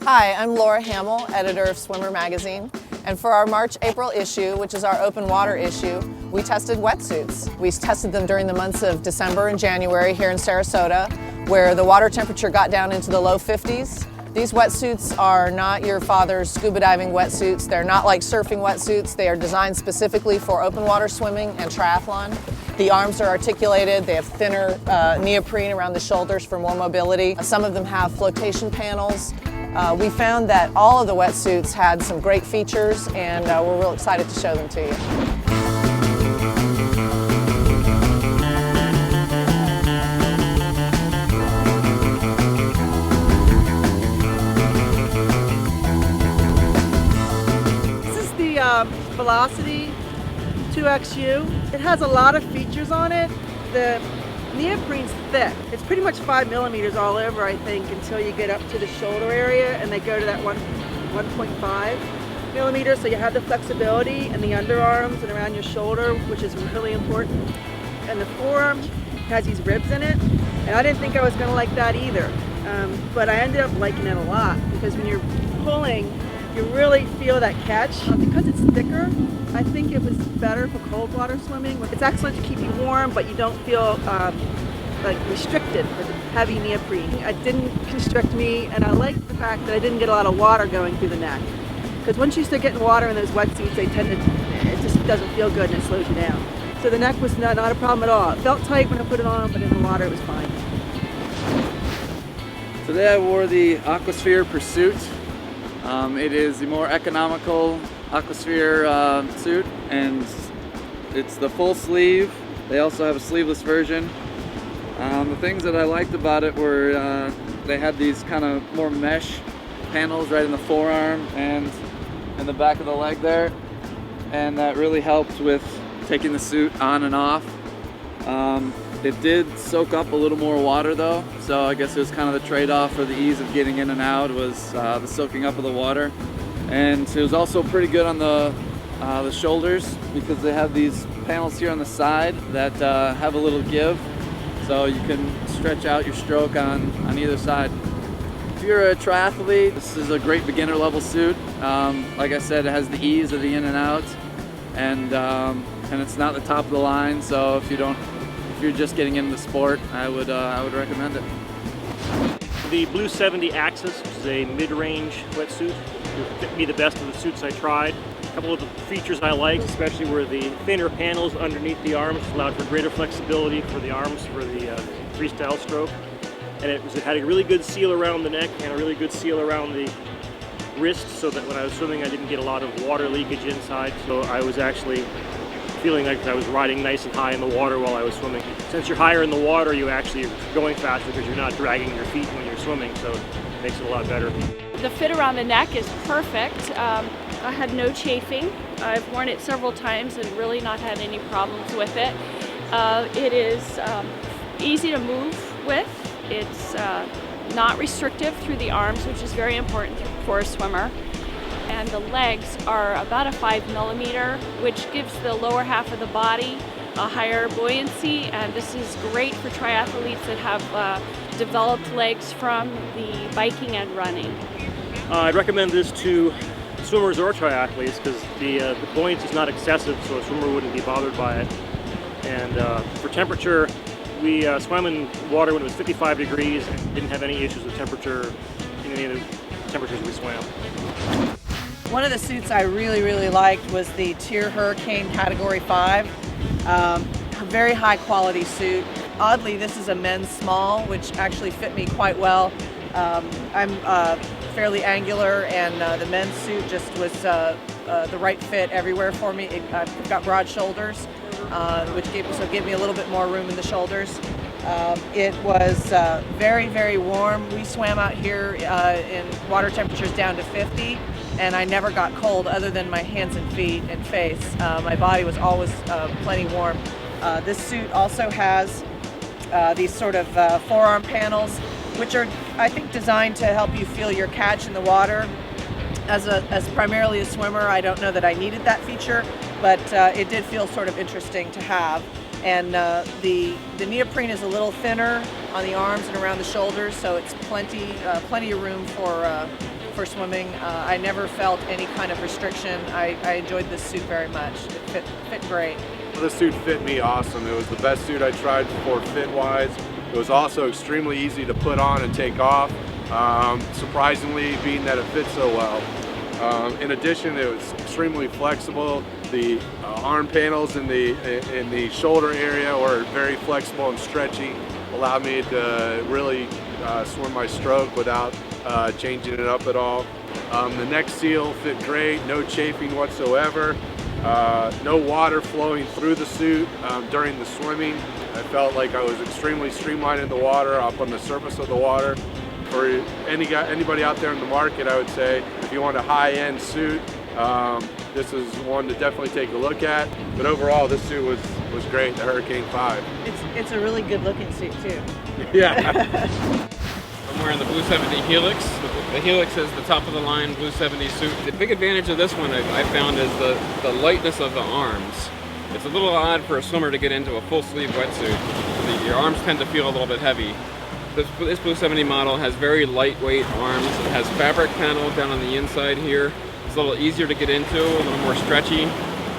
Hi, I'm Laura Hamill, editor of Swimmer Magazine, and for our March-April issue, which is our open water issue, we tested wetsuits. We tested them during the months of December and January here in Sarasota, where the water temperature got down into the low 50s. These wetsuits are not your father's scuba diving wetsuits. They're not like surfing wetsuits. They are designed specifically for open water swimming and triathlon. The arms are articulated. They have thinner neoprene around the shoulders for more mobility. Some of them have flotation panels. We found that all of the wetsuits had some great features, and we're real excited to show them to you. Velocity 2XU. It has a lot of features on it. The neoprene's thick. It's pretty much 5 millimeters all over, I think, until you get up to the shoulder area, and they go to that 1.5 millimeters, so you have the flexibility in the underarms and around your shoulder, which is really important. And the forearm has these ribs in it, and I didn't think I was going to like that either, but I ended up liking it a lot, because when you're pulling, you really feel that catch. Because it's thicker, I think it was better for cold water swimming. It's excellent to keep you warm, but you don't feel like restricted with heavy neoprene. It didn't constrict me, and I like the fact that I didn't get a lot of water going through the neck. Because once you start getting water in those wetsuits, it just doesn't feel good and it slows you down. So the neck was not a problem at all. It felt tight when I put it on, but in the water it was fine. Today I wore the Aquasphere Pursuit. It is the more economical Aquasphere suit, and it's the full sleeve. They also have a sleeveless version. The things that I liked about it were they had these kind of more mesh panels right in the forearm and in the back of the leg there, and that really helped with taking the suit on and off. It did soak up a little more water though, so I guess it was kind of the trade-off for the ease of getting in and out was the soaking up of the water. And it was also pretty good on the shoulders, because they have these panels here on the side that have a little give, so you can stretch out your stroke on either side. If you're a triathlete, this is a great beginner level suit. Like I said, it has the ease of the in and out, and it's not the top of the line, so if you're just getting into the sport, I would recommend it. The Blue 70 Axis, which is a mid-range wetsuit, it fit me the best of the suits I tried. A couple of the features I liked, especially were the thinner panels underneath the arms, allowed for greater flexibility for the arms for the freestyle stroke. And it had a really good seal around the neck and a really good seal around the wrist, so that when I was swimming I didn't get a lot of water leakage inside. So I was actually feeling like I was riding nice and high in the water while I was swimming. Since you're higher in the water, you actually are going faster because you're not dragging your feet when you're swimming, so it makes it a lot better. The fit around the neck is perfect. I had no chafing. I've worn it several times and really not had any problems with it. It is easy to move with. It's not restrictive through the arms, which is very important for a swimmer. And the legs are about a 5 millimeter, which gives the lower half of the body a higher buoyancy, and this is great for triathletes that have developed legs from the biking and running. I'd recommend this to swimmers or triathletes, because the buoyancy is not excessive, so a swimmer wouldn't be bothered by it. And for temperature, we swam in water when it was 55 degrees and didn't have any issues with temperature in any of the temperatures we swam. One of the suits I really liked was the Tier Hurricane Category 5. A very high quality suit. Oddly, this is a men's small, which actually fit me quite well. I'm fairly angular, and the men's suit just was the right fit everywhere for me. I've got broad shoulders, which gave me a little bit more room in the shoulders. It was very warm. We swam out here in water temperatures down to 50, and I never got cold other than my hands and feet and face. My body was always plenty warm. This suit also has these sort of forearm panels, which are, I think, designed to help you feel your catch in the water. As primarily a swimmer, I don't know that I needed that feature, but it did feel sort of interesting to have. And the neoprene is a little thinner on the arms and around the shoulders, so it's plenty of room for swimming. I never felt any kind of restriction. I enjoyed this suit very much. It fit great. The suit fit me awesome. It was the best suit I tried for fit-wise. It was also extremely easy to put on and take off, surprisingly, being that it fit so well. In addition, it was extremely flexible. The arm panels in the shoulder area were very flexible and stretchy, allowed me to really swim my stroke without changing it up at all. The neck seal fit great, no chafing whatsoever. No water flowing through the suit during the swimming. I felt like I was extremely streamlined in the water, up on the surface of the water. For anybody out there in the market, I would say if you want a high-end suit, this is one to definitely take a look at. But overall, this suit was great, the Hurricane 5. It's a really good-looking suit too. Yeah. I'm wearing the Blue 70 Helix. The Helix is the top of the line Blue 70 suit. The big advantage of this one I found is the lightness of the arms. It's a little odd for a swimmer to get into a full sleeve wetsuit. Your arms tend to feel a little bit heavy. This Blue 70 model has very lightweight arms. It has fabric panel down on the inside here. It's a little easier to get into, a little more stretchy,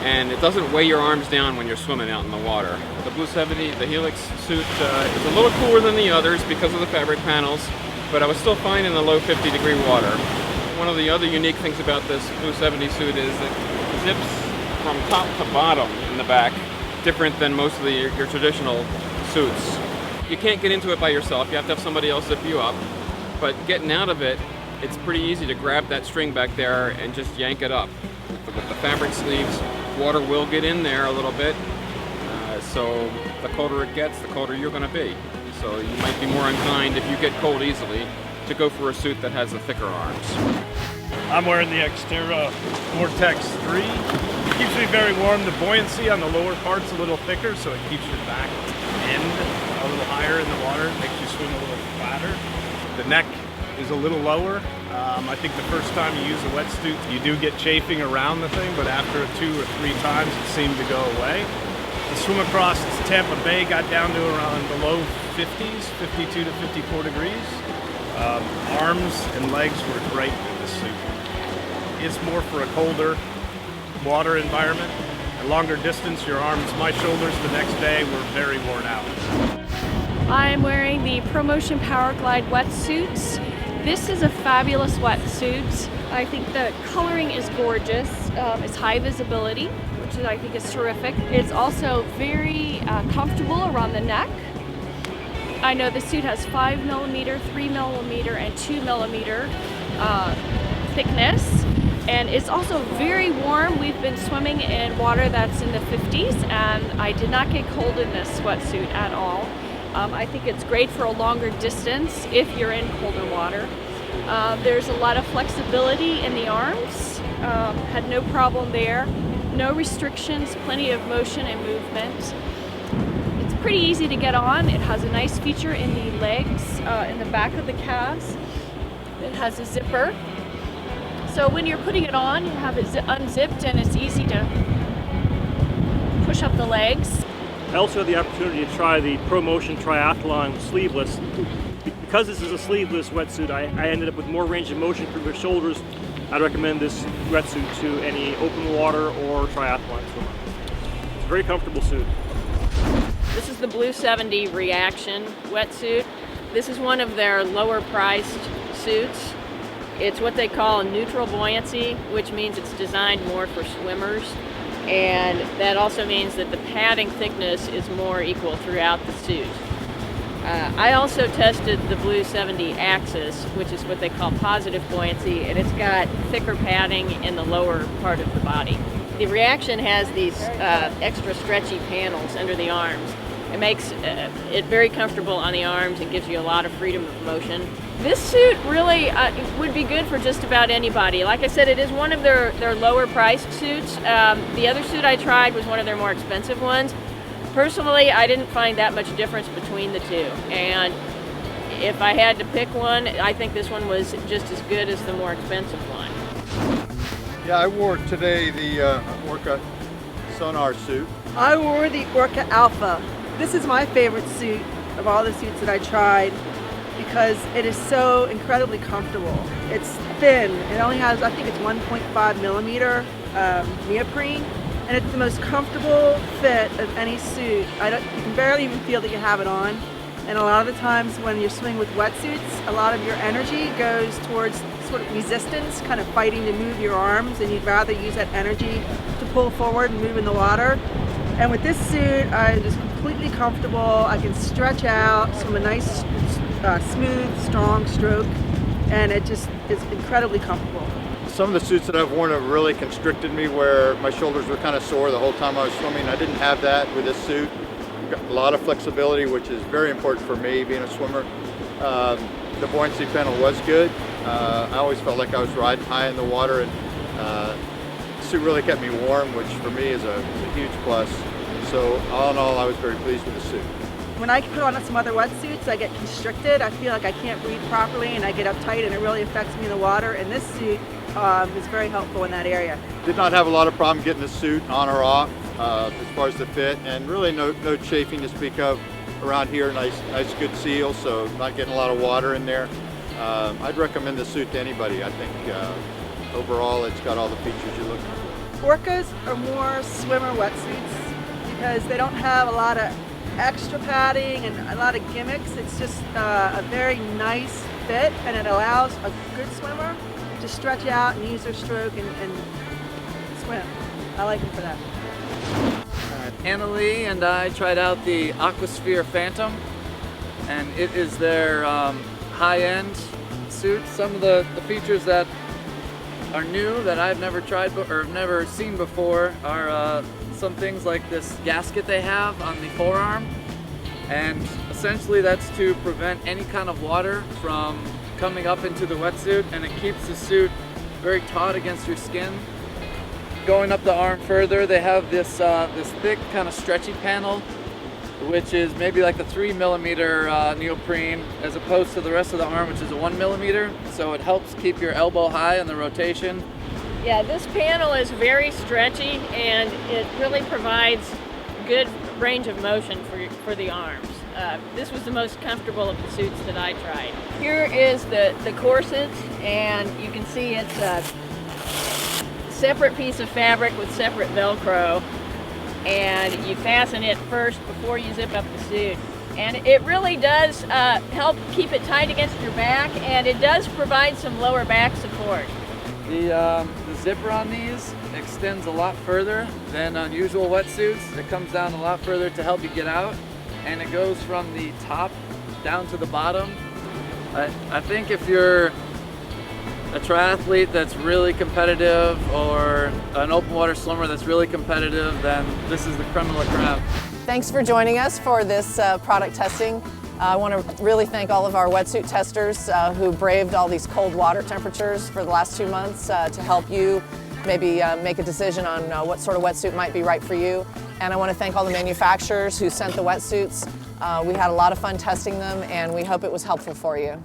and it doesn't weigh your arms down when you're swimming out in the water. The Blue 70, the Helix suit is a little cooler than the others because of the fabric panels, but I was still fine in the low 50-degree water. One of the other unique things about this Blue 70 suit is that it zips from top to bottom in the back, different than most of your traditional suits. You can't get into it by yourself, you have to have somebody else zip you up, but getting out of it, it's pretty easy to grab that string back there and just yank it up. With the fabric sleeves, water will get in there a little bit, so the colder it gets, the colder you're going to be. So you might be more inclined, if you get cold easily, to go for a suit that has the thicker arms. I'm wearing the Xterra Vortex 3. It keeps me very warm. The buoyancy on the lower part's a little thicker, so it keeps your back end a little higher in the water. It makes you swim a little flatter. The neck is a little lower. I think the first time you use a wetsuit, you do get chafing around the thing, but after 2 or 3 times, it seemed to go away. The swim across Tampa Bay got down to around the low 50s, 52 to 54 degrees. Arms and legs were great in this suit. It's more for a colder water environment. A longer distance, your arms, my shoulders the next day were very worn out. I'm wearing the ProMotion Power Glide wetsuits. This is a fabulous wetsuit. I think the coloring is gorgeous. It's high visibility, which I think is terrific. It's also very comfortable around the neck. I know the suit has 5mm, 3mm, and 2mm thickness. And it's also very warm. We've been swimming in water that's in the 50s, and I did not get cold in this sweatsuit at all. I think it's great for a longer distance if you're in colder water. There's a lot of flexibility in the arms. Had no problem there. No restrictions, plenty of motion and movement. It's pretty easy to get on. It has a nice feature in the legs, in the back of the calves. It has a zipper. So when you're putting it on, you have it unzipped and it's easy to push up the legs. I also had the opportunity to try the ProMotion Triathlon sleeveless. Because this is a sleeveless wetsuit, I ended up with more range of motion through the shoulders. I'd recommend this wetsuit to any open water or triathlon swimmer. It's a very comfortable suit. This is the Blue 70 Reaction wetsuit. This is one of their lower priced suits. It's what they call neutral buoyancy, which means it's designed more for swimmers. And that also means that the padding thickness is more equal throughout the suit. I also tested the Blue 70 Axis, which is what they call positive buoyancy, and it's got thicker padding in the lower part of the body. The Reaction has these extra stretchy panels under the arms. It makes it very comfortable on the arms. It gives you a lot of freedom of motion. This suit really would be good for just about anybody. Like I said, it is one of their lower priced suits. The other suit I tried was one of their more expensive ones. Personally, I didn't find that much difference between the two. And if I had to pick one, I think this one was just as good as the more expensive one. Yeah, I wore today the Orca Sonar suit. I wore the Orca Alpha. This is my favorite suit of all the suits that I tried. because it is so incredibly comfortable. It's thin. It only has, I think it's 1.5 millimeter neoprene, and it's the most comfortable fit of any suit. You can barely even feel that you have it on. And a lot of the times when you're swimming with wetsuits, a lot of your energy goes towards sort of resistance, kind of fighting to move your arms, and you'd rather use that energy to pull forward and move in the water. And with this suit, I'm just completely comfortable. I can stretch out from a nice, smooth, strong stroke, and it just is incredibly comfortable. Some of the suits that I've worn have really constricted me where my shoulders were kind of sore the whole time I was swimming. I didn't have that with this suit. I've got a lot of flexibility, which is very important for me being a swimmer. The buoyancy panel was good. I always felt like I was riding high in the water, and the suit really kept me warm, which for me is a huge plus. So all in all, I was very pleased with the suit. When I put on some other wetsuits, I get constricted. I feel like I can't breathe properly, and I get uptight, and it really affects me in the water. And this suit is very helpful in that area. Did not have a lot of problem getting the suit on or off as far as the fit, and really no chafing to speak of around here. Nice good seal, so not getting a lot of water in there. I'd recommend the suit to anybody. I think overall it's got all the features you're looking for. Orcas are more swimmer wetsuits because they don't have a lot of extra padding and a lot of gimmicks. It's just a very nice fit, and it allows a good swimmer to stretch out and use their stroke and swim. I like them for that. Anna Lee and I tried out the Aquasphere Phantom, and it is their high-end suit. Some of the features that are new that I've never tried or never seen before are some things like this gasket they have on the forearm, and essentially that's to prevent any kind of water from coming up into the wetsuit, and it keeps the suit very taut against your skin. Going up the arm further, they have this thick kind of stretchy panel, which is maybe like the 3 millimeter neoprene, as opposed to the rest of the arm, which is a 1 millimeter. So it helps keep your elbow high in the rotation. Yeah, this panel is very stretchy, and it really provides good range of motion for the arms. This was the most comfortable of the suits that I tried. Here is the corset, and you can see it's a separate piece of fabric with separate Velcro, and you fasten it first before you zip up the suit. And it really does help keep it tight against your back, and it does provide some lower back support. The zipper on these extends a lot further than on usual wetsuits. It comes down a lot further to help you get out, and it goes from the top down to the bottom. I think if you're a triathlete that's really competitive or an open water swimmer that's really competitive, then this is the creme de la creme. Thanks for joining us for this product testing. I want to really thank all of our wetsuit testers who braved all these cold water temperatures for the last 2 months to help you maybe make a decision on what sort of wetsuit might be right for you. And I want to thank all the manufacturers who sent the wetsuits. We had a lot of fun testing them, and we hope it was helpful for you.